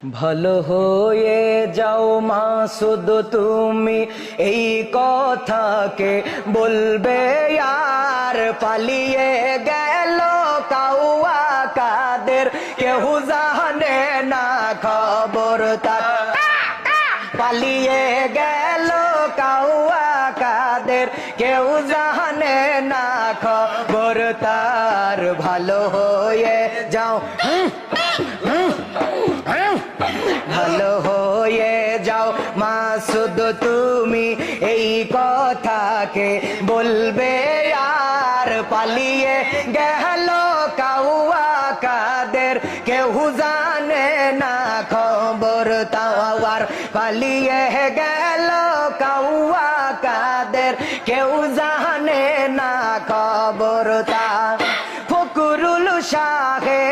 ভালো হয়ে যাও মাসুদ তুমি এই কথাকে বলবে আর পালিয়ে গেল কাউয়া কাদের কেউ জানে না খবর তার পালিয়ে গেল কাউয়া কাদের কেউ জানে না খবর তার ভালো হয়ে যাও ভালো হয়ে যাও মাসুদ তুমি এই কথাকে বলবে আর পালিয়ে গেল কাউয়া কাদের কেউ জানে না খবর তাওয়ার পালিয়ে গেল কাউয়া কাদের কেউ জানে না খবর তা ফকরুল শাহে